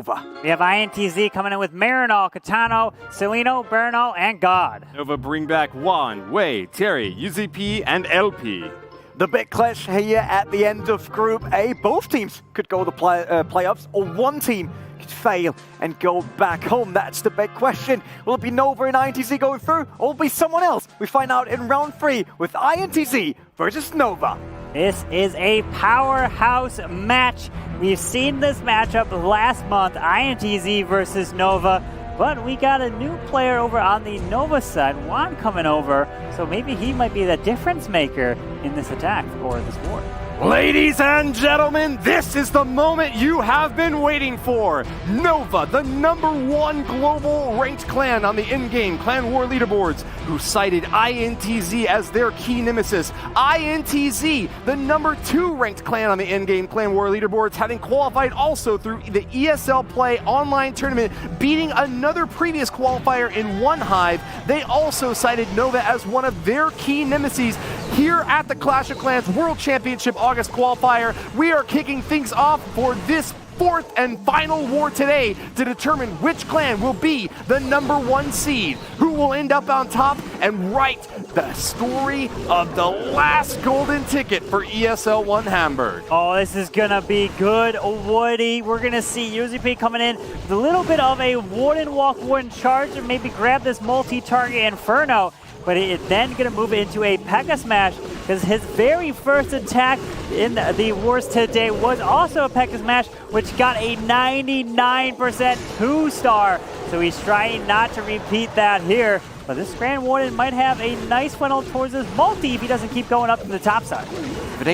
Nova. We have INTZ coming in with Marinol, Katano, Celino, Bernal, and God. Nova bring back Juan, Wei, Terry, UZP, and LP. The big clash here at the end of Group A. Both teams could go to playoffs, or one team could fail and go back home. That's the big question. Will it be Nova and INTZ going through, or will it be someone else? We find out in round 3 with INTZ versus Nova. This is a powerhouse match. We've seen this matchup last month, INTZ versus Nova. But we got a new player over on the Nova side, Juan, coming over, so maybe he might be the difference maker in this attack or this war. Ladies and gentlemen, this is the moment you have been waiting for. Nova, the #1 global ranked clan on the in-game Clan War leaderboards, who cited INTZ as their key nemesis. INTZ, the #2 ranked clan on the in-game Clan War leaderboards, having qualified also through the ESL Play online tournament, beating another previous qualifier in One Hive. They also cited Nova as one of their key nemesis. Here at the Clash of Clans World Championship August qualifier, we are kicking things off for this 4th and final war today to determine which clan will be the #1 seed, who will end up on top and write the story of the last golden ticket for ESL 1 Hamburg. Oh, this is gonna be good, Woody. We're gonna see UZP coming in with a little bit of a Warden Walk, Warden Charge, and maybe grab this multi-target Inferno. But it's then going to move into a P.E.K.K.A Smash, because his very first attack in the wars today was also a P.E.K.K.A Smash, which got a 99% 2-star. So he's trying not to repeat that here. But this Grand Warden might have a nice funnel towards this multi if he doesn't keep going up to the top side. If it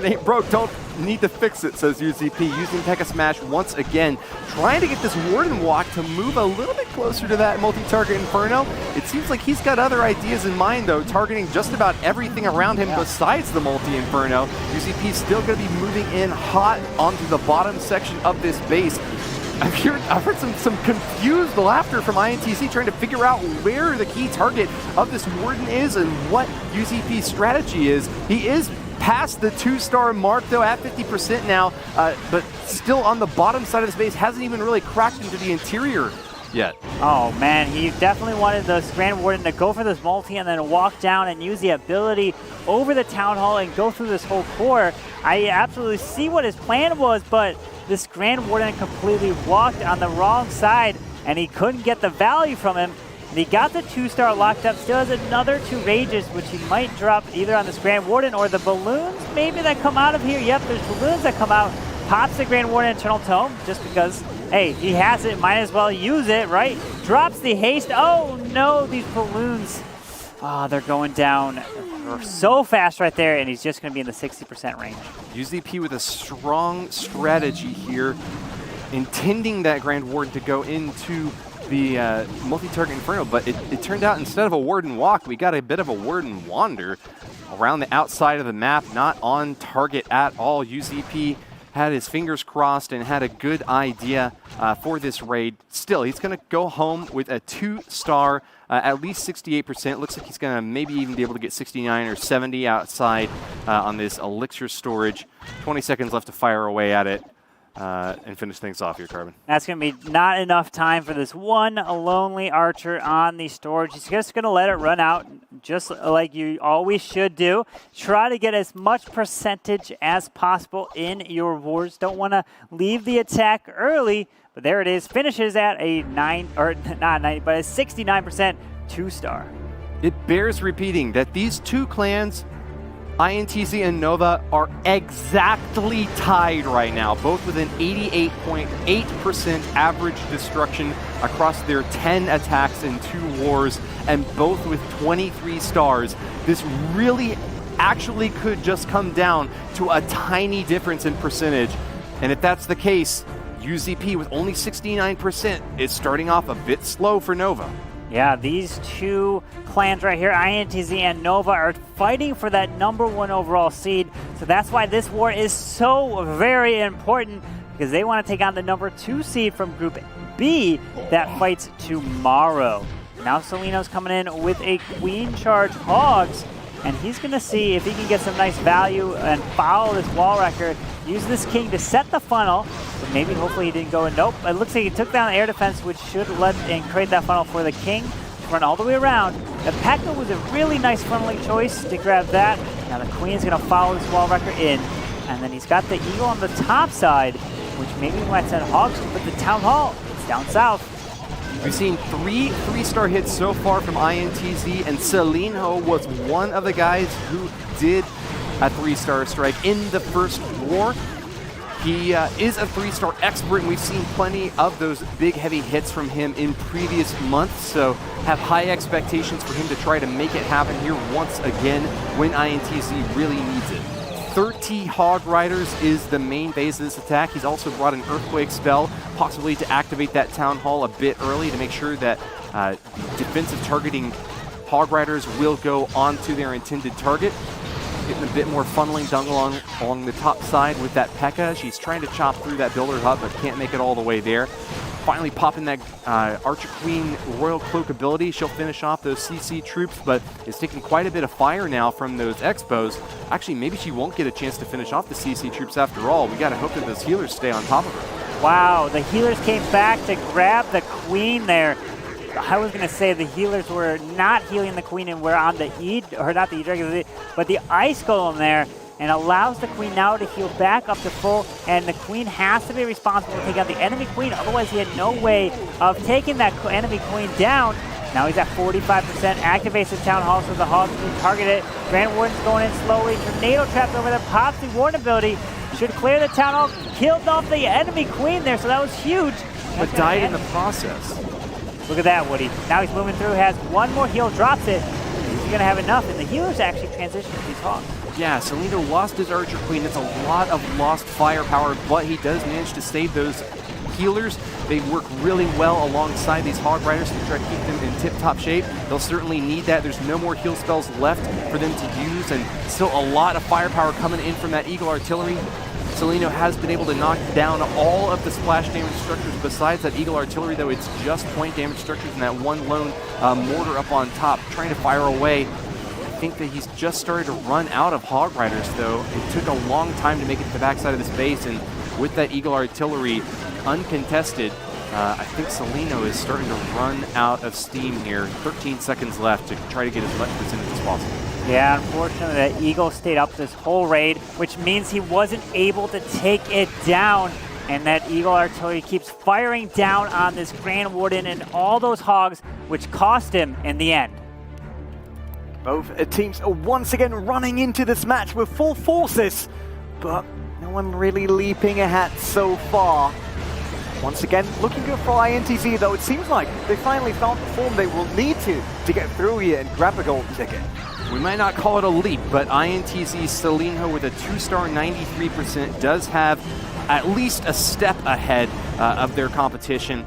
ain't broke, don't need to fix it, says UZP, using P.E.K.K.A Smash once again, trying to get this Warden Walk to move a little bit closer to that multi-target Inferno. It seems like he's got other ideas in mind, though, targeting just about everything around him besides the multi-Inferno. UZP's still going to be moving in hot onto the bottom section of this base. I've heard some confused laughter from INTZ trying to figure out where the key target of this Warden is and what UZP's strategy is. He is past the 2-star mark, though, at 50% now, but still on the bottom side of the base, hasn't even really cracked into the interior yet. Oh man, he definitely wanted the Grand Warden to go for this multi and then walk down and use the ability over the Town Hall and go through this whole core. I absolutely see what his plan was, but this Grand Warden completely walked on the wrong side and he couldn't get the value from him. And he got the 2-star locked up, still has another 2 Rages, which he might drop either on this Grand Warden or the balloons maybe that come out of here. Yep, there's balloons that come out. Pops the Grand Warden Eternal Tome just because, hey, he has it, might as well use it, right? Drops the haste. Oh no, these balloons. Oh, they're going down so fast right there, and he's just going to be in the 60% range. UZP with a strong strategy here, intending that Grand Warden to go into the multi-target Inferno, but it turned out instead of a Warden Walk, we got a bit of a Warden Wander around the outside of the map, not on target at all. UZP had his fingers crossed and had a good idea for this raid. Still, he's going to go home with a 2-star, at least 68%. Looks like he's going to maybe even be able to get 69 or 70 outside on this Elixir storage. 20 seconds left to fire away at it. And finish things off here, Carbon. That's going to be not enough time for this one lonely archer on the storage. He's just going to let it run out, just like you always should do. Try to get as much percentage as possible in your wars. Don't want to leave the attack early, but there it is. Finishes at a 69% 2-star. It bears repeating that these two clans, INTZ and Nova, are exactly tied right now, both with an 88.8% average destruction across their 10 attacks in 2 wars, and both with 23 stars. This really actually could just come down to a tiny difference in percentage. And if that's the case, UZP with only 69% is starting off a bit slow for Nova. Yeah, these two clans right here, INTZ and Nova, are fighting for that #1 overall seed. So that's why this war is so very important, because they want to take on the #2 seed from Group B that fights tomorrow. Now Celino's coming in with a Queen Charge Hogs. and he's going to see if he can get some nice value and follow this wall wrecker. Use this king to set the funnel, but maybe hopefully he didn't go in. Nope, it looks like he took down air defense, which should let and create that funnel for the king to run all the way around. The P.E.K.K.A was a really nice funneling choice to grab that. Now the queen's going to follow this wall wrecker in, and then he's got the eagle on the top side, which maybe might send hogs, but the town hall, it's down south. We've seen three-star hits so far from INTZ, and Celinho was one of the guys who did a 3-star strike in the first war. He is a 3-star expert, and we've seen plenty of those big, heavy hits from him in previous months, so have high expectations for him to try to make it happen here once again when INTZ really needs it. 30 Hog Riders is the main phase of this attack. He's also brought an Earthquake spell, possibly to activate that Town Hall a bit early to make sure that defensive targeting Hog Riders will go onto their intended target. Getting a bit more funneling done along the top side with that P.E.K.K.A. She's trying to chop through that Builder Hut, but can't make it all the way there. Finally popping that Archer Queen Royal Cloak ability. She'll finish off those CC troops, but it's taking quite a bit of fire now from those Expos. Actually, maybe she won't get a chance to finish off the CC troops after all. We gotta hope that those healers stay on top of her. Wow, the healers came back to grab the queen there. I was going to say the healers were not healing the queen and were on the not the E-Dragon, but the Ice Golem there, and allows the queen now to heal back up to full, and the queen has to be responsible to take out the enemy queen, otherwise he had no way of taking that enemy queen down. Now he's at 45%, activates the Town Hall so the Hogs can target it. Grand Warden's going in slowly, Tornado Trap over the pops the Warden ability, should clear the Town Hall, killed off the enemy queen there, so that was huge. But died in the process. Look at that, Woody. Now he's moving through, has one more heal, drops it. He's going to have enough, and the healers actually transition to these Hogs. Yeah, Celinho lost his Archer Queen. That's a lot of lost firepower, but he does manage to save those healers. They work really well alongside these Hog Riders to try to keep them in tip-top shape. They'll certainly need that. There's no more heal spells left for them to use, and still a lot of firepower coming in from that Eagle Artillery. Celinho has been able to knock down all of the splash damage structures. Besides that Eagle Artillery, though, it's just point damage structures and that one lone mortar up on top trying to fire away. I think that he's just started to run out of Hog Riders, though. It took a long time to make it to the backside of this base, and with that Eagle Artillery uncontested, I think Celinho is starting to run out of steam here. 13 seconds left to try to get as much percentage as possible. Yeah, unfortunately, that Eagle stayed up this whole raid, which means he wasn't able to take it down. And that Eagle Artillery keeps firing down on this Grand Warden and all those Hogs, which cost him in the end. Both teams are once again running into this match with full forces, but no one really leaping ahead so far. Once again, looking good for INTZ, though. It seems like they finally found the form they will need to get through here and grab a gold ticket. We might not call it a leap, but INTZ Celinho with a 2-star 93% does have at least a step ahead of their competition.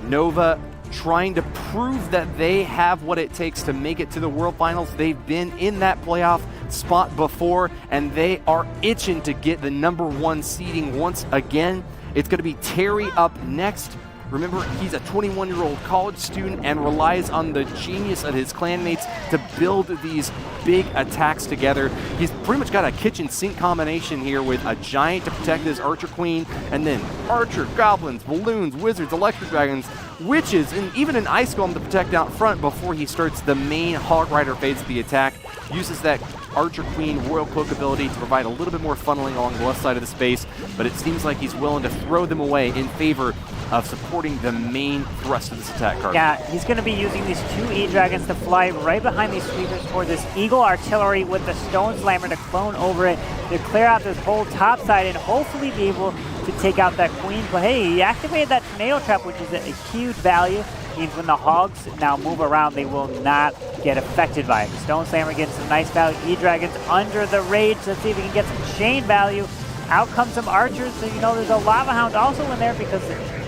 Nova trying to prove that they have what it takes to make it to the World Finals. They've been in that playoff spot before, and they are itching to get the #1 seeding once again. It's going to be Terry up next. Remember, he's a 21-year-old college student and relies on the genius of his clanmates to build these big attacks together. He's pretty much got a kitchen sink combination here with a giant to protect his Archer Queen, and then Archer, Goblins, Balloons, Wizards, Electric Dragons, Witches, and even an Ice Golem to protect out front before he starts the main Hog Rider phase of the attack. Uses that Archer Queen Royal Cloak ability to provide a little bit more funneling along the left side of the space, but it seems like he's willing to throw them away in favor of supporting the main thrust of this attack card. Yeah, he's going to be using these 2 E-Dragons to fly right behind these sweepers toward this Eagle Artillery with the Stone Slammer to clone over it to clear out this whole top side and hopefully be able to take out that Queen. But hey, he activated that Tornado Trap, which is a huge value. Means when the Hogs now move around, they will not get affected by it. The Stone Slammer gets some nice value. E-Dragons under the rage. Let's see if we can get some chain value. Out come some archers. So, you know, there's a Lava Hound also in there because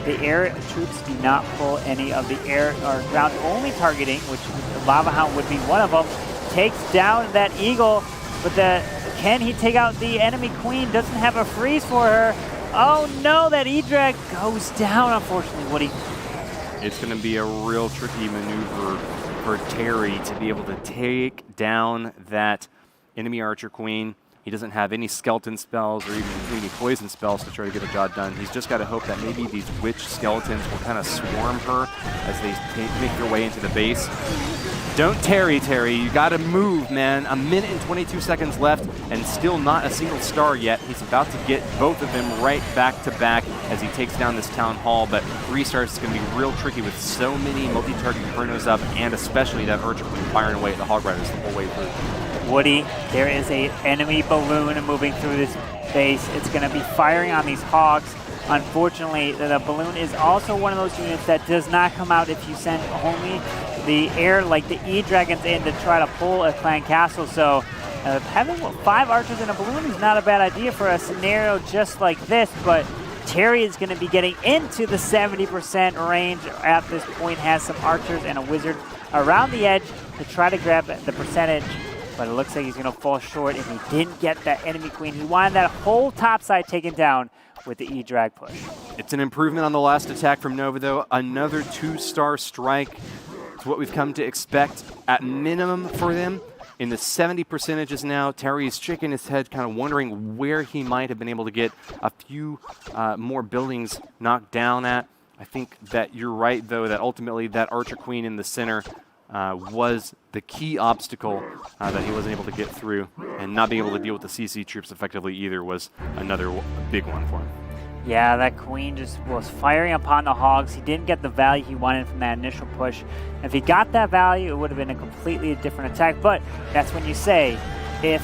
the air troops do not pull any of the air or ground only targeting, which the Lava Hound would be one of them. Takes down that Eagle, but can he take out the enemy Queen? Doesn't have a freeze for her. Oh no, that E-Drag goes down, unfortunately, Woody. It's going to be a real tricky maneuver for Terry to be able to take down that enemy Archer Queen. He doesn't have any skeleton spells or even any poison spells to try to get the job done. He's just got to hope that maybe these witch skeletons will kind of swarm her as they make their way into the base. Don't tarry, Terry. You got to move, man. A minute and 22 seconds left and still not a single star yet. He's about to get both of them right back to back as he takes down this town hall, but restarts is going to be real tricky with so many multi-target chronos up and especially that Archer Queen firing away at the Hog Riders the whole way through. Woody, there is a enemy balloon moving through this base. It's going to be firing on these hogs. Unfortunately, the balloon is also one of those units that does not come out if you send only the air, like the E-Dragons in to try to pull a clan castle. So having 5 archers in a balloon is not a bad idea for a scenario just like this, but Terry is going to be getting into the 70% range at this point, has some archers and a wizard around the edge to try to grab the percentage. But it looks like he's going to fall short, and he didn't get that enemy queen. He wanted that whole top side taken down with the E-Drag push. It's an improvement on the last attack from Nova, though. Another 2-star strike. It's what we've come to expect at minimum for them. In the 70 percentages now, Terry is shaking his head, kind of wondering where he might have been able to get a few more buildings knocked down at. I think that you're right, though, that ultimately that Archer Queen in the center was the key obstacle that he wasn't able to get through, and not being able to deal with the CC troops effectively either was another big one for him. Yeah, that queen just was firing upon the hogs. He didn't get the value he wanted from that initial push. If he got that value, it would have been a completely different attack, but that's when you say, if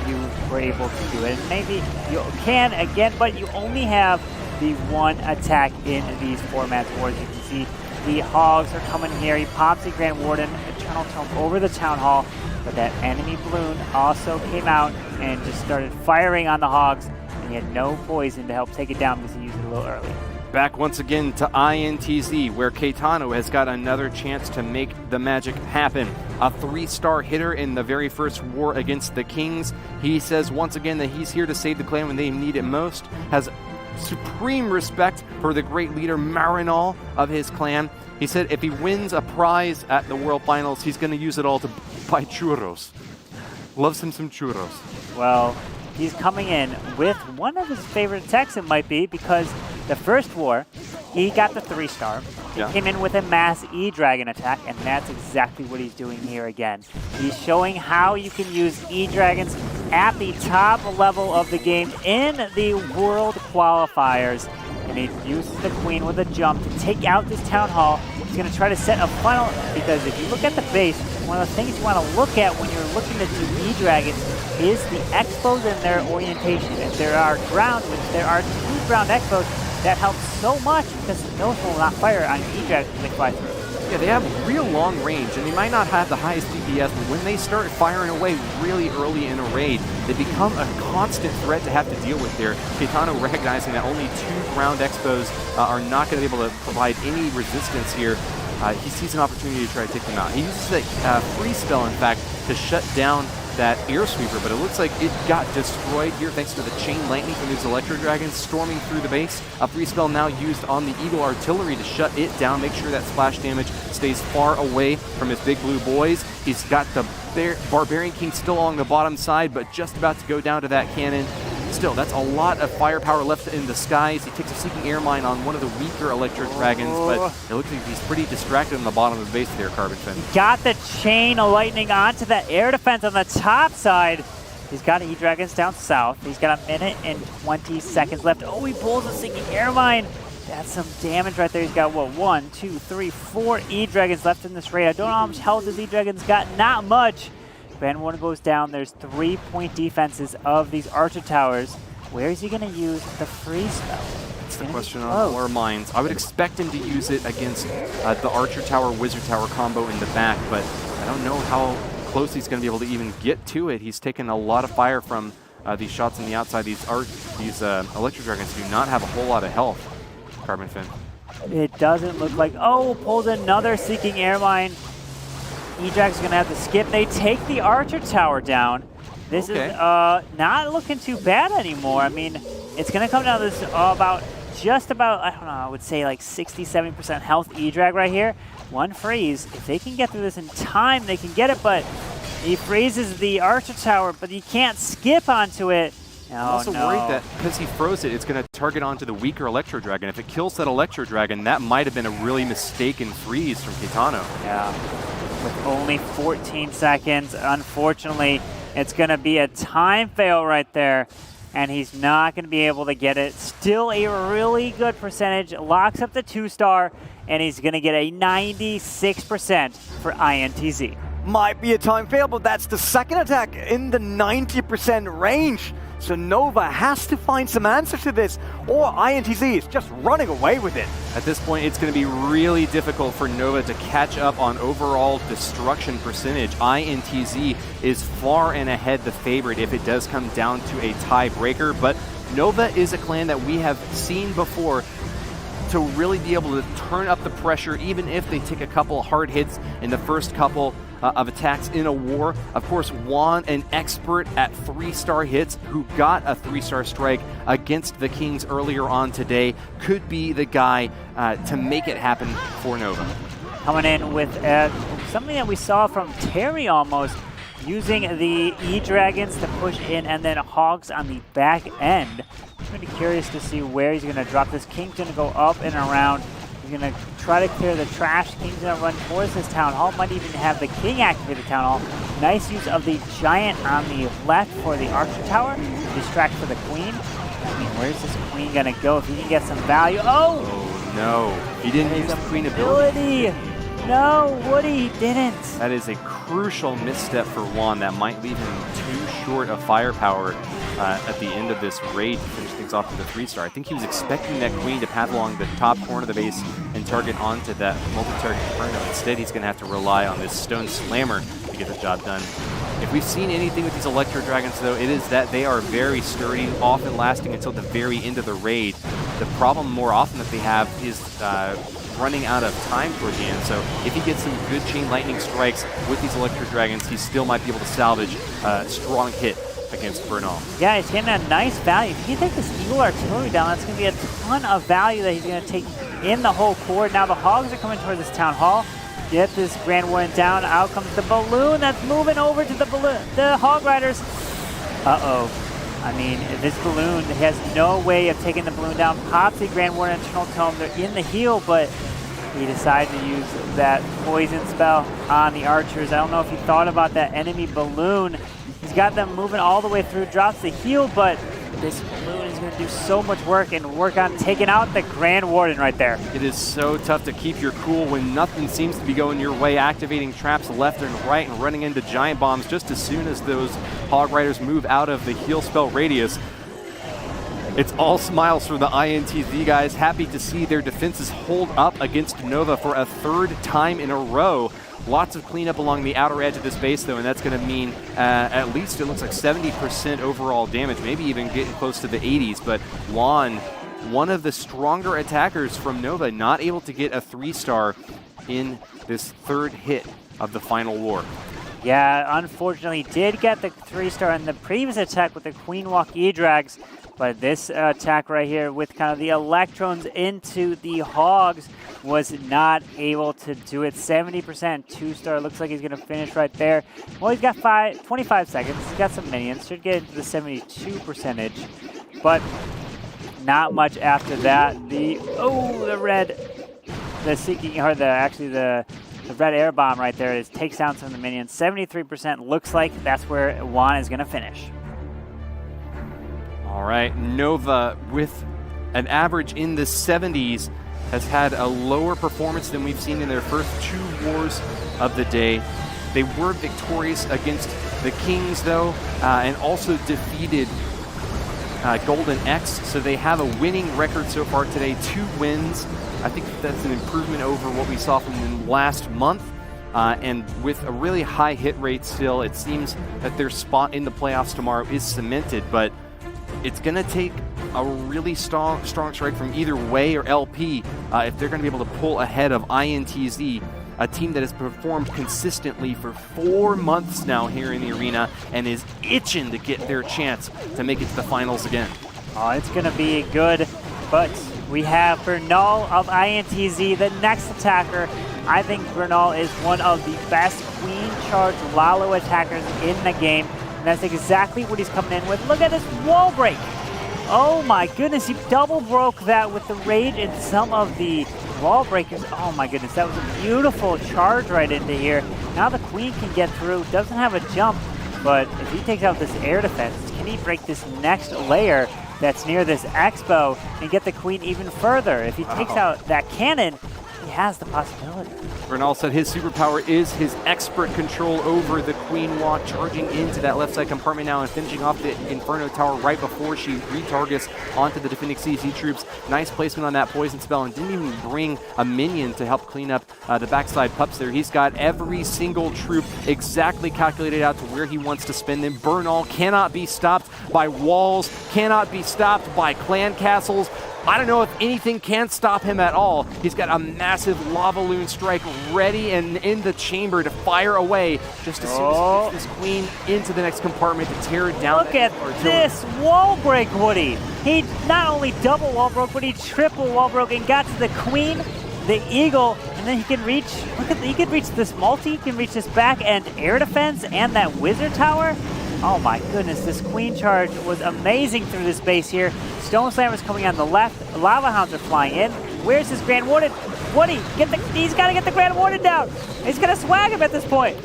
you were able to do it. And maybe you can again, but you only have the one attack in these formats, or as you can see, the hogs are coming here. He pops the Grand Warden, Eternal Tome over the Town Hall, but that enemy balloon also came out and just started firing on the hogs, and he had no poison to help take it down because he used it a little early. Back once again to INTZ, where Caetano has got another chance to make the magic happen. A 3-star hitter in the very first war against the Kings. He says once again that he's here to save the clan when they need it most. Has supreme respect for the great leader Marinol of his clan. He said if he wins a prize at the World Finals, he's going to use it all to buy churros. Loves him some churros. Well, he's coming in with one of his favorite attacks, it might be, because the first war, he got the 3-star. He came in with a mass E-Dragon attack, and that's exactly what he's doing here again. He's showing how you can use E-Dragons at the top level of the game in the World Qualifiers. And he uses the Queen with a jump to take out this Town Hall. He's going to try to set a funnel, because if you look at the base, one of the things you want to look at when you're looking to do E-Dragons is the expos and their orientation. If there are ground, which there are 2 ground expos, that helps so much because the Military will not fire on E-Dragons when they fly through. Yeah, they have real long range, and they might not have the highest DPS, but when they start firing away really early in a raid, they become a constant threat to have to deal with there. Caetano recognizing that only 2 ground expos are not going to be able to provide any resistance here. He sees an opportunity to try to take them out. He uses that free spell, in fact, to shut down that air sweeper, but it looks like it got destroyed here thanks to the chain lightning from these Electro Dragons storming through the base. A free spell now used on the Eagle Artillery to shut it down, make sure that splash damage stays far away from his big blue boys. He's got the Barbarian King still along the bottom side, but just about to go down to that cannon. Still, that's a lot of firepower left in the skies. He takes a Seeking Air Mine on one of the weaker Electro Dragons, but it looks like he's pretty distracted on the bottom of the base there, Carbon Fin. Got the chain of lightning onto that air defense on the top side. He's got E-Dragons down south. He's got a minute and 20 seconds left. Oh, he pulls a Seeking Air Mine. That's some damage right there. He's got, what, 1, 2, 3, 4 E-Dragons left in this raid. I don't know how much health his E-Dragons got. Not much. Grand Warden goes down. There's 3-point defenses of these Archer Towers. Where is he going to use the freeze spell? That's the question on all our minds. I would expect him to use it against the Archer Tower, Wizard Tower combo in the back, but I don't know how close he's going to be able to even get to it. He's taken a lot of fire from these shots on the outside. These Electro Dragons do not have a whole lot of health, Carbon Fin. It doesn't look like... Oh, pulls another Seeking Air Mine. E-Drag's going to have to skip. They take the Archer Tower down. This is not looking too bad anymore. I mean, it's going to come down to this just about, I don't know, I would say like 60-70% health E-Drag right here. One freeze. If they can get through this in time, they can get it, but He freezes the Archer Tower, but he can't skip onto it. I'm also worried that because he froze it, it's going to target onto the weaker Electro Dragon. If it kills that Electro Dragon, that might have been a really mistaken freeze from Caetano. Yeah, with only 14 seconds, unfortunately, it's going to be a time fail right there, and he's not going to be able to get it. Still a really good percentage, locks up the 2-star, and he's going to get a 96% for INTZ. Might be a time fail, but that's the second attack in the 90% range. So Nova has to find some answer to this, or INTZ is just running away with it. At this point, it's going to be really difficult for Nova to catch up on overall destruction percentage. INTZ is far and ahead the favorite if it does come down to a tiebreaker, but Nova is a clan that we have seen before to really be able to turn up the pressure, even if they take a couple hard hits in the first couple of attacks in a war. Of course, Juan, an expert at 3-star hits, who got a 3-star strike against the Kings earlier on today, could be the guy to make it happen for Nova. Coming in with something that we saw from Terry almost, using the E-Dragons to push in and then Hogs on the back end. I'm pretty curious to see where he's going to drop this. King's going to go up and around. He's going to try to clear the trash. King's going to run towards this Town Hall. Might even have the King activate the Town Hall. Nice use of the Giant on the left for the Archer Tower. Distract for the Queen. I mean, where's this Queen going to go if he can get some value? Oh! Oh, no. He didn't use the Queen ability. No, Woody didn't. That is a crucial misstep for Juan that might leave him too short of firepower at the end of this raid to finish things off with a 3-star. I think he was expecting that Queen to path along the top corner of the base and target onto that multi-target Inferno. Instead, he's going to have to rely on this Stone Slammer to get the job done. If we've seen anything with these Electro Dragons, though, it is that they are very sturdy, often lasting until the very end of the raid. The problem more often that they have is running out of time toward the end. So if he gets some good chain lightning strikes with these Electro Dragons, he still might be able to salvage a strong hit against Bernal. Yeah, he's getting a nice value. If you take this Eagle Artillery down, that's going to be a ton of value that he's going to take in the whole core. Now the Hogs are coming toward this Town Hall. Get this Grand Warden down. Out comes the balloon that's moving over to the Hog Riders. Uh-oh. I mean, this balloon has no way of taking the balloon down. Pops the Grand Warden Eternal Tome. They're in the heal, but he decided to use that poison spell on the archers. I don't know if he thought about that enemy balloon. He's got them moving all the way through, drops the heal, but this balloon is going to do so much work and work on taking out the Grand Warden right there. It is so tough to keep your cool when nothing seems to be going your way, activating traps left and right and running into giant bombs just as soon as those Hog Riders move out of the heal spell radius. It's all smiles for the INTZ guys. Happy to see their defenses hold up against Nova for a 3rd time in a row. Lots of cleanup along the outer edge of this base, though, and that's going to mean at least it looks like 70% overall damage, maybe even getting close to the 80s. But Juan, one of the stronger attackers from Nova, not able to get a 3-star in this 3rd hit of the final war. Yeah, unfortunately did get the 3-star in the previous attack with the Queen Walk E-Drags, but this attack right here with kind of the Electrons into the Hogs was not able to do it. 70% 2-star. Looks like he's going to finish right there. Well, he's got 25 seconds. He's got some minions. Should get into the 72 percentage, but not much after that. The red air bomb right there takes down some of the minions. 73%. Looks like that's where Juan is going to finish. All right, Nova with an average in the 70s has had a lower performance than we've seen in their first 2 wars of the day. They were victorious against the Kings, though, and also defeated Golden X, so they have a winning record so far today, 2 wins. I think that's an improvement over what we saw from them last month. And with a really high hit rate still, it seems that their spot in the playoffs tomorrow is cemented, but it's going to take a really strong strike from either Way or LP if they're going to be able to pull ahead of INTZ, a team that has performed consistently for 4 months now here in the arena and is itching to get their chance to make it to the finals again. Oh, it's going to be good, but we have Bernal of INTZ, the next attacker, I think Bernal is one of the best Queen Charge Lalo attackers in the game. And that's exactly what he's coming in with. Look at this wall break. Oh my goodness, he double broke that with the rage and some of the wall breakers. Oh my goodness, that was a beautiful charge right into here. Now the Queen can get through, doesn't have a jump, but if he takes out this air defense, can he break this next layer that's near this Expo and get the Queen even further? If he takes out that cannon, he has the possibility. Bernal said his superpower is his expert control over the Queen Walk, charging into that left side compartment now and finishing off the Inferno Tower right before she retargets onto the defending CC troops. Nice placement on that poison spell, and didn't even bring a minion to help clean up the backside pups there. He's got every single troop exactly calculated out to where he wants to spend them. Bernal cannot be stopped by walls, cannot be stopped by clan castles. I don't know if anything can stop him at all. He's got a massive lava loon strike ready and in the chamber to fire away just as soon as he gets this Queen into the next compartment to tear it down. Look at this wall break, Woody. He not only double wall broke, but he triple wall broke and got to the Queen, the Eagle, and then he can reach, look at, he can reach this multi, he can reach this back end air defense and that wizard tower. Oh my goodness, this Queen charge was amazing through this base here. Stone Slammer's coming on the left. Lava Hounds are flying in. Where's his Grand Warden? Woody, he's got to get the Grand Warden down. He's going to swag him at this point.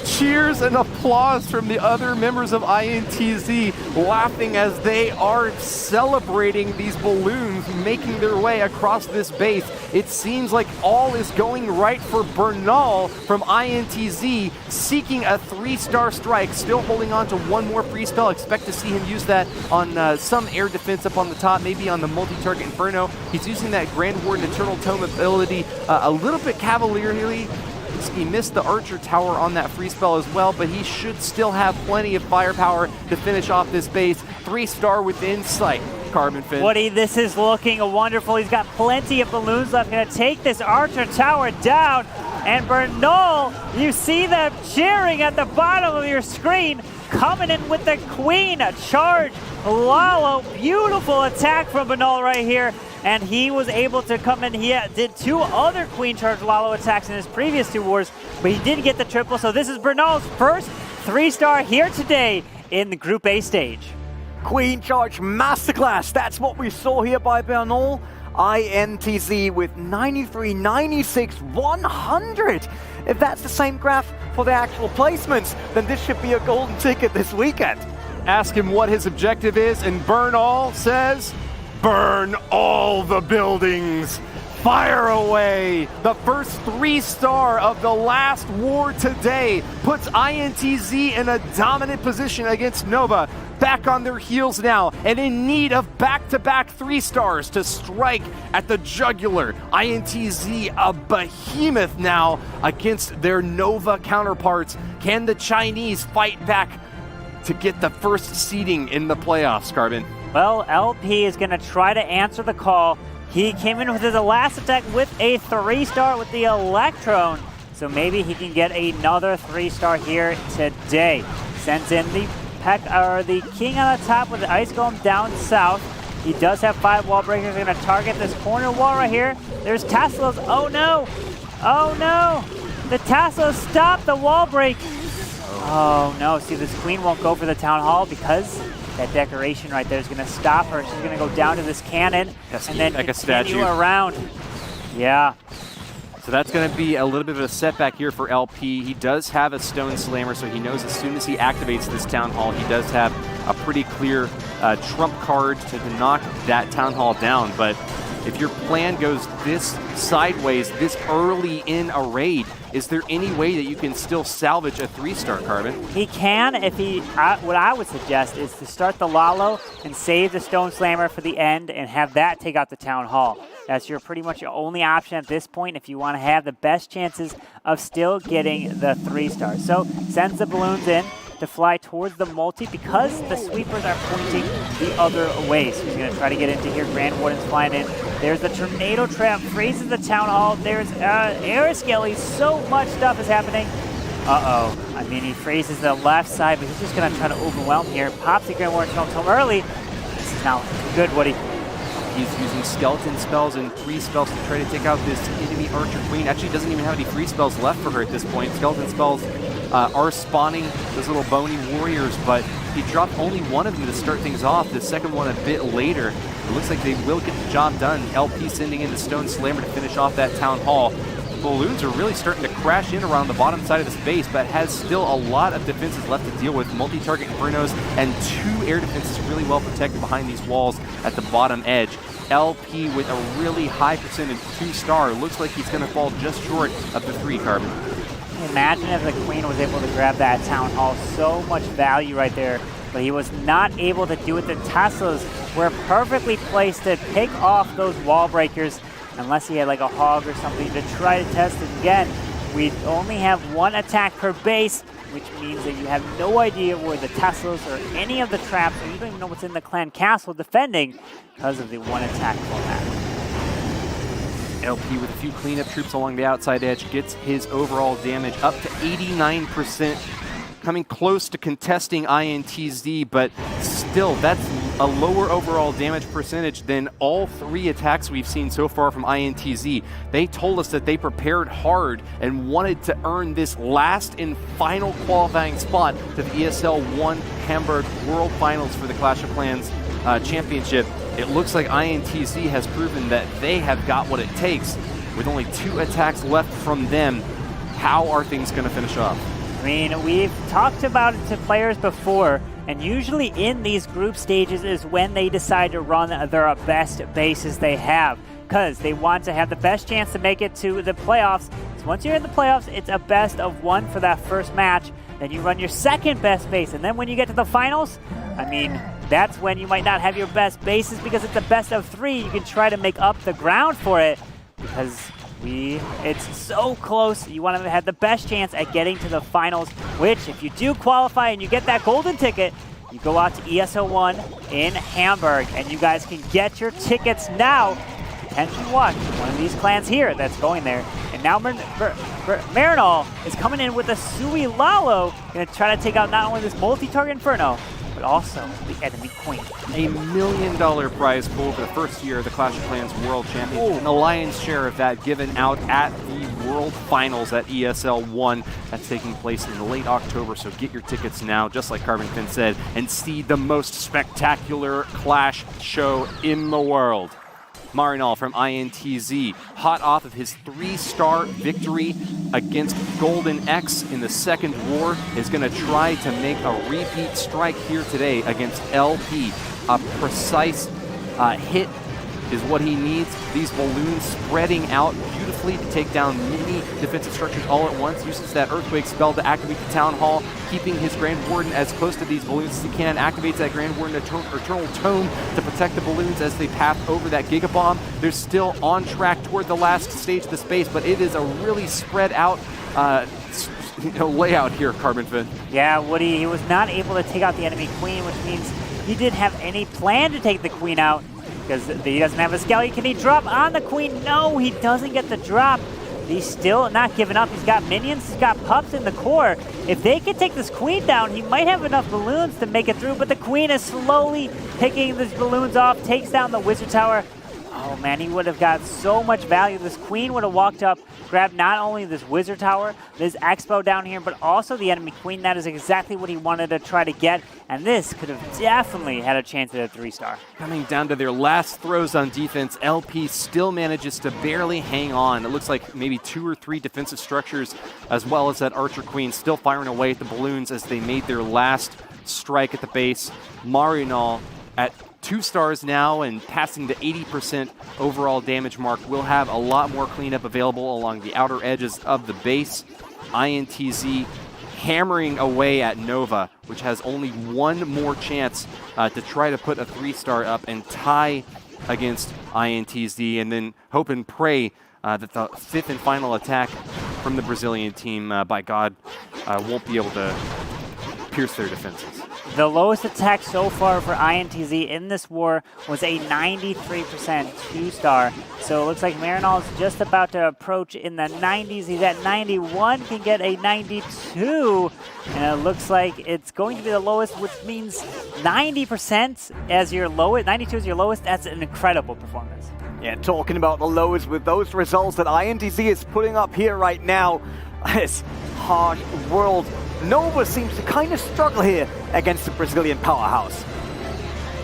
Cheers and applause from the other members of INTZ, laughing as they are celebrating these balloons making their way across this base. It seems like all is going right for Bernal from INTZ, seeking a 3-star strike, still holding on to one more free spell. Expect to see him use that on some air defense up on the top, maybe on the multi-target Inferno. He's using that Grand Warden Eternal Tome ability a little bit cavalierly. He missed the Archer Tower on that free spell as well, but he should still have plenty of firepower to finish off this base. 3-star within sight. Carbon Fin. Woody, this is looking wonderful. He's got plenty of balloons left. Gonna take this Archer Tower down. And Bernal, you see them cheering at the bottom of your screen, coming in with the Queen charge. Lalo, beautiful attack from Bernal right here. And he was able to come in. He did 2 other Queen Charge Lalo attacks in his previous 2 wars, but he did get the triple. So this is Bernal's first 3-star here today in the Group A stage. Queen Charge Masterclass. That's what we saw here by Bernal. INTZ with 93, 96, 100. If that's the same graph for the actual placements, then this should be a golden ticket this weekend. Ask him what his objective is, and Bernal says, burn all the buildings. Fire away. The first 3-star of the last war today puts INTZ in a dominant position against Nova. Back on their heels now and in need of back-to-back 3-stars to strike at the jugular. INTZ a behemoth now against their Nova counterparts. Can the Chinese fight back to get the first seeding in the playoffs, Carbon? Well, LP is going to try to answer the call. He came in with his last attack with a 3-star with the Electron. So maybe he can get another 3-star here today. Sends in the the King on the top with the Ice Golem down south. He does have 5 wall breakers. They're going to target this corner wall right here. There's Teslas. Oh no! Oh no! The Teslas stopped the wall break. Oh no, see this Queen won't go for the Town Hall because that decoration right there is going to stop her. She's going to go down to this cannon and then like continue around. Yeah. So that's going to be a little bit of a setback here for LP. He does have a Stone Slammer, so he knows as soon as he activates this Town Hall, he does have a pretty clear trump card to knock that Town Hall down. But if your plan goes this sideways, this early in a raid, is there any way that you can still salvage a 3-star, Carbon? He can if he, what I would suggest is to start the Lalo and save the Stone Slammer for the end and have that take out the Town Hall. That's your pretty much your only option at this point if you want to have the best chances of still getting the 3-star. So sends the balloons in to fly towards the multi because the sweepers are pointing the other way. So he's going to try to get into here. Grand Warden's flying in. There's the Tornado Trap, freezes the Town Hall. There's Air Skelly. So much stuff is happening. Uh-oh. I mean, he freezes the left side, but he's just going to try to overwhelm here. Pops the Grand Warden Tome early. This is now good, Woody. He's using skeleton spells and free spells to try to take out this enemy Archer Queen. Actually doesn't even have any free spells left for her at this point. Skeleton spells are spawning those little bony warriors, but he dropped only one of them to start things off, the second one a bit later. It looks like they will get the job done. LP sending in the Stone Slammer to finish off that Town Hall. Balloons are really starting to crash in around the bottom side of this base, but has still a lot of defenses left to deal with. Multi-target Infernos and 2 air defenses really well protected behind these walls at the bottom edge. LP with a really high percentage 2-star. Looks like he's going to fall just short of the 3, Carbon. Imagine if the Queen was able to grab that Town Hall. So much value right there, but he was not able to do it. The Teslas were perfectly placed to pick off those wall breakers, unless he had like a hog or something to try to test it again. We only have 1 attack per base, which means that you have no idea where the Teslas or any of the traps, or you don't even know what's in the clan castle defending because of the 1 attack format. LP with a few cleanup troops along the outside edge gets his overall damage up to 89%, coming close to contesting INTZ, but still that's a lower overall damage percentage than all 3 attacks we've seen so far from INTZ. They told us that they prepared hard and wanted to earn this last and final qualifying spot to the ESL 1 Hamburg World Finals for the Clash of Clans Championship. It looks like INTZ has proven that they have got what it takes. With only 2 attacks left from them, how are things going to finish off? I mean, we've talked about it to players before, and usually in these group stages is when they decide to run their best bases they have, because they want to have the best chance to make it to the playoffs. So once you're in the playoffs, it's a best of 1 for that first match. Then you run your second best base, and then when you get to the finals, I mean, that's when you might not have your best bases because it's a best of 3. You can try to make up the ground for it because it's so close. You want to have the best chance at getting to the finals, which if you do qualify and you get that golden ticket, you go out to ESL 1 in Hamburg, and you guys can get your tickets now. Potentially watch one of these clans here that's going there. And now Marinol is coming in with a Sui Lalo, going to try to take out not only this multi-target Inferno, but also the enemy Queen. $1 million prize pool for the first year of the Clash of Clans World Championship, and the lion's share of that given out at the World Finals at ESL 1. That's taking place in late October, so get your tickets now, just like Carbon Finn said, and see the most spectacular Clash show in the world. Marinol from INTZ, hot off of his 3-star victory against Golden X in the second war, is going to try to make a repeat strike here today against LP. A precise hit is what he needs. These balloons spreading out beautifully to take down many defensive structures all at once. Uses that Earthquake spell to activate the Town Hall, keeping his Grand Warden as close to these balloons as he can. Activates that Grand Warden Eternal Tome to protect the balloons as they pass over that Giga Bomb. They're still on track toward the last stage of the space, but it is a really spread out layout here, Carbon Finn. Yeah, Woody, he was not able to take out the enemy Queen, which means he didn't have any plan to take the Queen out, because he doesn't have a skeleton. Can he drop on the Queen? No, he doesn't get the drop. He's still not giving up. He's got minions, he's got pups in the core. If they can take this Queen down, he might have enough balloons to make it through, but the Queen is slowly picking these balloons off, takes down the Wizard Tower. Oh man, he would have got so much value. This Queen would have walked up, grabbed not only this Wizard Tower, this Expo down here, but also the enemy Queen. That is exactly what he wanted to try to get, and this could have definitely had a chance at a 3-star. Coming down to their last throws on defense, LP still manages to barely hang on. It looks like maybe 2 or 3 defensive structures, as well as that Archer Queen still firing away at the balloons as they made their last strike at the base. Marinol at 2 stars now and passing the 80% overall damage mark. Will have a lot more cleanup available along the outer edges of the base. INTZ hammering away at Nova, which has only 1 more chance to try to put a 3-star up and tie against INTZ, and then hope and pray that the 5th and final attack from the Brazilian team, by God, won't be able to pierce their defenses. The lowest attack so far for INTZ in this war was a 93% 2-star. So it looks like Marinol is just about to approach in the 90s. He's at 91, can get a 92. And it looks like it's going to be the lowest, which means 90% as your lowest, 92 is your lowest. That's an incredible performance. Yeah, talking about the lowest with those results that INTZ is putting up here right now. It's hard world. Nova seems to kind of struggle here against the Brazilian powerhouse.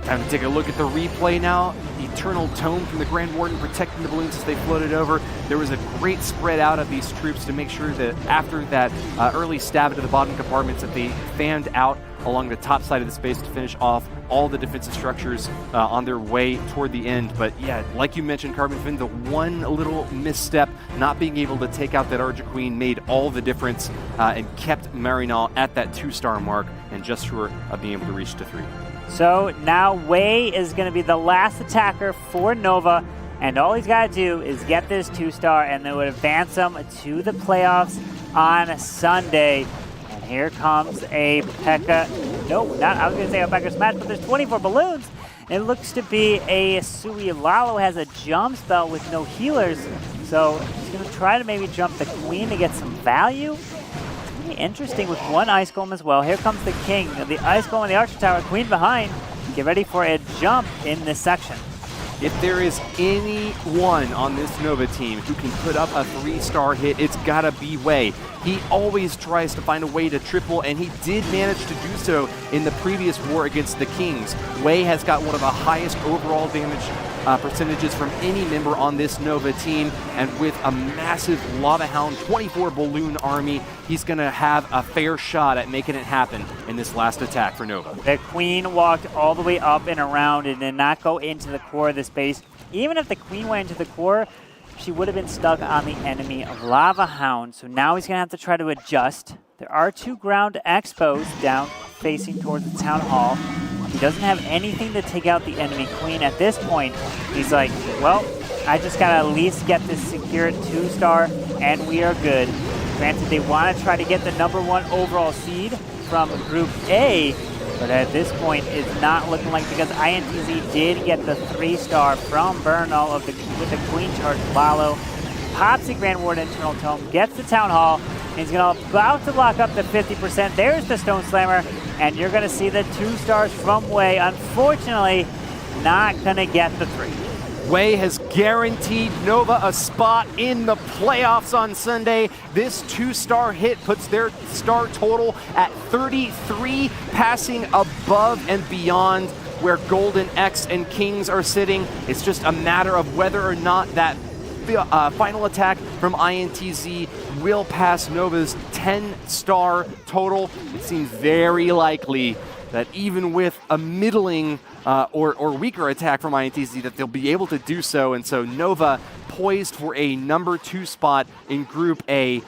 Time to take a look at the replay now. Eternal Tome from the Grand Warden protecting the balloons as they floated over. There was a great spread out of these troops to make sure that after that early stab into the bottom compartments that they fanned out along the top side of the space to finish off all the defensive structures on their way toward the end. But yeah, like you mentioned, Carbon Finn, the one little misstep, not being able to take out that Archer Queen made all the difference and kept Marinol at that 2-star mark and just short of being able to reach to 3. So now Wei is going to be the last attacker for Nova, and all he's got to do is get this 2-star, and they would advance him to the playoffs on Sunday. And here comes a P.E.K.K.A. Nope, not, I was going to say a P.E.K.K.A. smash, but there's 24 balloons. It looks to be a Sui. Lalo has a jump spell with no healers, so he's going to try to maybe jump the Queen to get some value. Interesting with one Ice Golem as well. Here comes the King, the Ice Golem and the Archer Tower, Queen behind. Get ready for a jump in this section. If there is anyone on this Nova team who can put up a 3-star hit, it's gotta be Wei. He always tries to find a way to triple, and he did manage to do so in the previous war against the Kings. Wei has got one of the highest overall damage percentages from any member on this Nova team, and with a massive Lava Hound 24 balloon army, he's going to have a fair shot at making it happen in this last attack for Nova. The Queen walked all the way up and around and did not go into the core of this base. Even if the Queen went into the core, she would have been stuck on the enemy of Lava Hound. So now he's going to have to try to adjust. There are 2 ground expos down facing towards the Town Hall. He doesn't have anything to take out the enemy Queen at this point. He's like, well, I just got to at least get this secured 2-star, and we are good. Granted, they want to try to get the #1 overall seed from Group A, but at this point, it's not looking like, because INTZ did get the 3-star from Bernal with the Queen charge. Lalo pops the Grand Warden Internal Tome, gets the Town Hall, and he's about to lock up the 50%. There's the Stone Slammer, and you're going to see the 2-stars from Wei. Unfortunately, not going to get the 3. Wei has guaranteed Nova a spot in the playoffs on Sunday. This 2-star hit puts their star total at 33, passing above and beyond where Golden X and Kings are sitting. It's just a matter of whether or not that final attack from INTZ will pass Nova's 10-star total. It seems very likely that even with a middling or weaker attack from INTZ that they'll be able to do so, and so Nova poised for a #2 spot in Group A.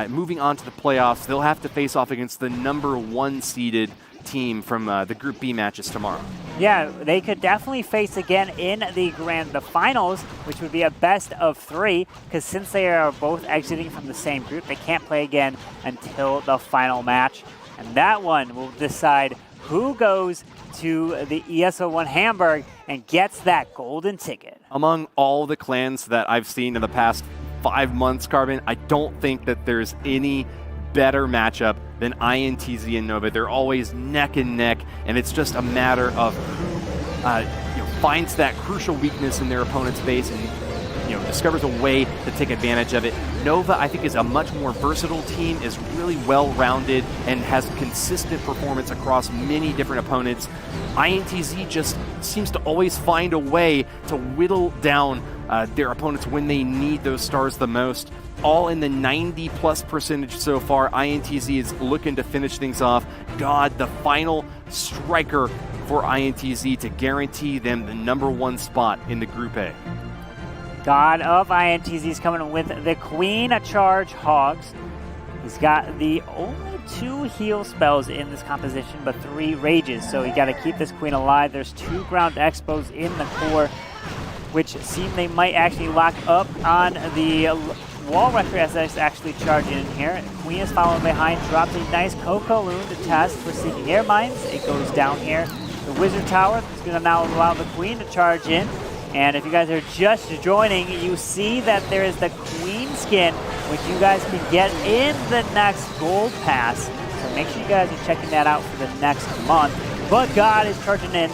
Moving on to the playoffs, they'll have to face off against the #1 seeded team from the Group B matches tomorrow. Yeah, they could definitely face again in the finals, which would be a best of 3, because since they are both exiting from the same group, they can't play again until the final match. And that one will decide who goes to the ESO1 Hamburg and gets that golden ticket. Among all the clans that I've seen in the past 5 months, Carbon, I don't think that there's any better matchup than INTZ and Nova. They're always neck and neck, and it's just a matter of who finds that crucial weakness in their opponent's base and discovers a way to take advantage of it. Nova, I think, is a much more versatile team, is really well-rounded, and has consistent performance across many different opponents. INTZ just seems to always find a way to whittle down their opponents when they need those stars the most. All in the 90+% so far. INTZ is looking to finish things off. God, the final striker for INTZ to guarantee them the #1 spot in the Group A. God of INTZ is coming with the Queen Charge Hogs. He's got the only 2 heal spells in this composition, but 3 rages, so you got to keep this Queen alive. There's 2 ground expos in the core, which seem they might actually lock up on the wall record as it's actually charging in here. Queen is following behind, drops a nice Coco Loon to test for Seeking Air Mines. It goes down here. The Wizard Tower is going to now allow the Queen to charge in. And if you guys are just joining, you see that there is the Queen skin, which you guys can get in the next Gold Pass. So make sure you guys are checking that out for the next month. But God is charging in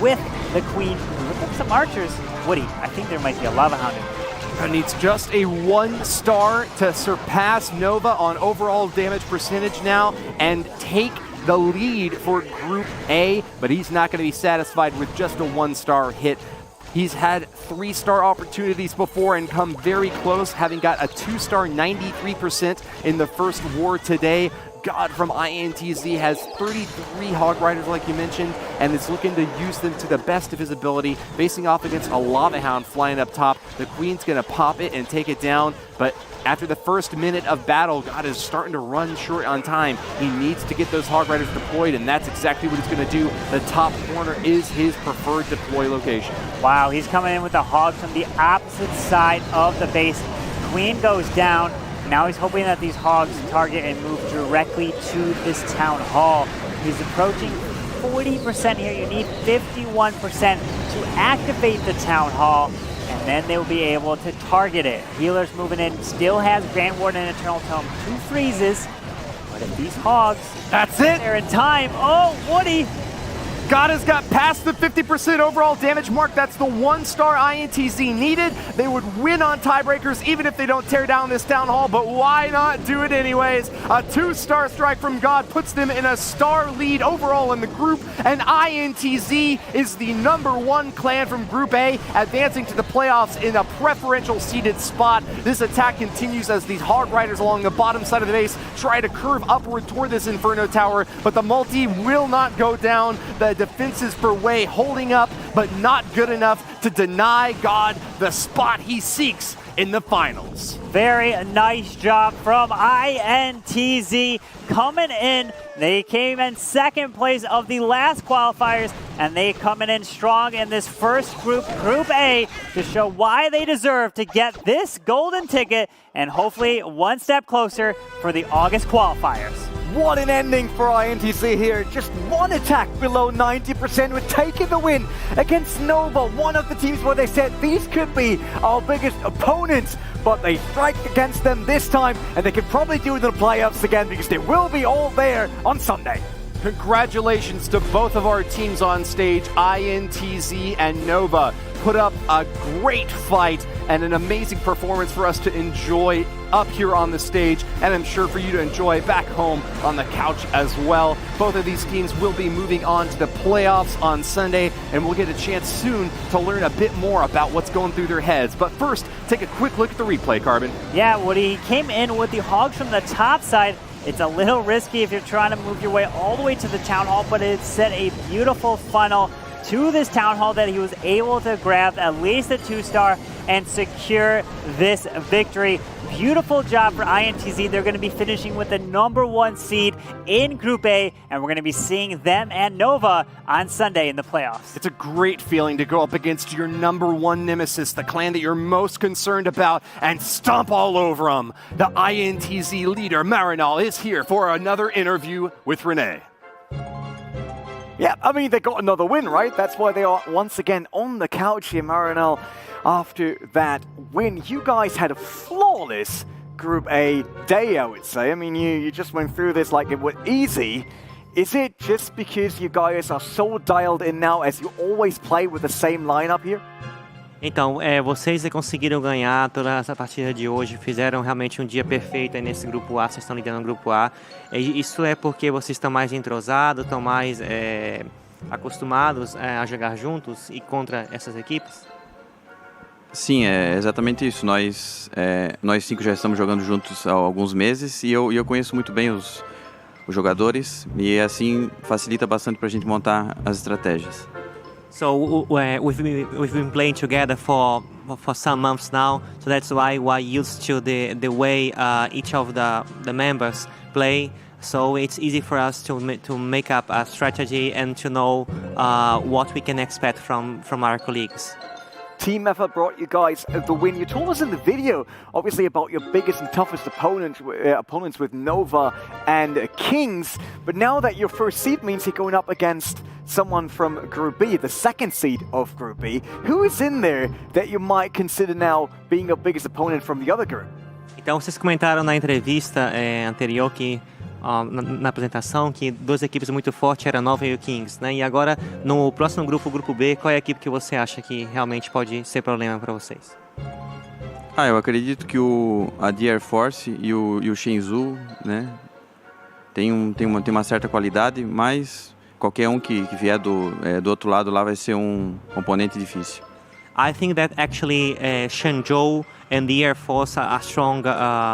with the Queen. Look at some archers. Woody, I think there might be a Lava Hound in there. It needs just a 1-star to surpass Nova on overall damage percentage now and take the lead for Group A, but he's not going to be satisfied with just a 1-star hit. He's had 3-star opportunities before and come very close, having got a 2-star 93% in the first war today. God from INTZ has 33 Hog Riders, like you mentioned, and is looking to use them to the best of his ability, facing off against a Lava Hound flying up top. The Queen's going to pop it and take it down, but after the first minute of battle, God is starting to run short on time. He needs to get those Hog Riders deployed, and that's exactly what he's going to do. The top corner is his preferred deploy location. Wow, he's coming in with the Hogs from the opposite side of the base. Queen goes down. Now he's hoping that these Hogs target and move directly to this Town Hall. He's approaching 40% here. You need 51% to activate the Town Hall, and then they will be able to target it. Healer's moving in, still has Grand Warden and Eternal Tome, 2 freezes. But if these Hogs, that's it. They're in time. Oh, Woody! God has got past the 50% overall damage mark. That's the 1-star INTZ needed. They would win on tiebreakers even if they don't tear down this Town Hall, but why not do it anyways? A 2-star strike from God puts them in a star lead overall in the group, and INTZ is the #1 clan from Group A, advancing to the playoffs in a preferential seeded spot. This attack continues as these Hog Riders along the bottom side of the base try to curve upward toward this Inferno Tower, but the multi will not go down. The defenses per way holding up, but not good enough to deny God the spot he seeks in the finals. Very nice job from INTZ coming in. They came in second place of the last qualifiers, and they coming in strong in this first group, Group A, to show why they deserve to get this golden ticket and hopefully one step closer for the August qualifiers. What an ending for INTZ here. Just one attack below 90% with taking the win against Nova, one of the teams where they said these could be our biggest opponents, but they strike against them this time, and they could probably do it in the playoffs again because they will be all there on Sunday. Congratulations to both of our teams on stage. INTZ and Nova put up a great fight and an amazing performance for us to enjoy up here on the stage, and I'm sure for you to enjoy back home on the couch as well. Both of these teams will be moving on to the playoffs on Sunday, and we'll get a chance soon to learn a bit more about what's going through their heads. But first, take a quick look at the replay, Carbon. Yeah, Woody came in with the Hogs from the top side. It's a little risky if you're trying to move your way all the way to the Town Hall, but it set a beautiful funnel to this Town Hall that he was able to grab at least a 2-star and secure this victory. Beautiful job for INTZ. They're going to be finishing with the #1 seed in Group A, and we're going to be seeing them and Nova on Sunday in the playoffs. It's a great feeling to go up against your #1 nemesis, the clan that you're most concerned about, and stomp all over them. The INTZ leader, Marinal, is here for another interview with Renee. Yeah, I mean, they got another win, right? That's why they are once again on the couch here, Marinel. After that win, you guys had a flawless Group A day, I would say. I mean, you just went through this like it was easy. Is it just because you guys are so dialed in now as you always play with the same lineup here? Então, vocês conseguiram ganhar toda essa partida de hoje, fizeram realmente um dia perfeito aí nesse grupo A, vocês estão liderando no grupo A. Isso é porque vocês estão mais entrosados, estão mais acostumados a jogar juntos e contra essas equipes? Sim, é exatamente isso. Nós 5 já estamos jogando juntos há alguns meses e eu conheço muito bem os jogadores e assim facilita bastante para a gente montar as estratégias. So we've been playing together for some months now, so that's why we're used to the way each of the members play. So it's easy for us to make up a strategy and to know what we can expect from our colleagues. team effort brought you guys the win. You told us in the video, obviously, about your biggest and toughest opponents with Nova and Kings. But now that your first seed means you're going up against someone from Group B, the second seed of Group B. Who is in there that you might consider now being your biggest opponent from the other group? Então, vocês comentaram na entrevista anterior que na apresentação que duas equipes muito fortes eram a Nova e o Kings, né? E agora no próximo grupo, o grupo B, qual é a equipe que você acha que realmente pode ser problema para vocês? Eu acredito que a Air Force e o Shenzhou, né, tem uma certa qualidade, mas qualquer um que vier do outro lado lá vai ser um oponente difícil. I think that actually Shenzhou and the Air Force are strong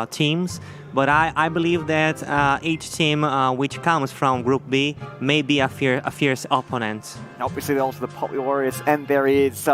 teams, but I believe that each team which comes from Group B may be a fierce opponent. Obviously, also the Poppy Warriors, and there is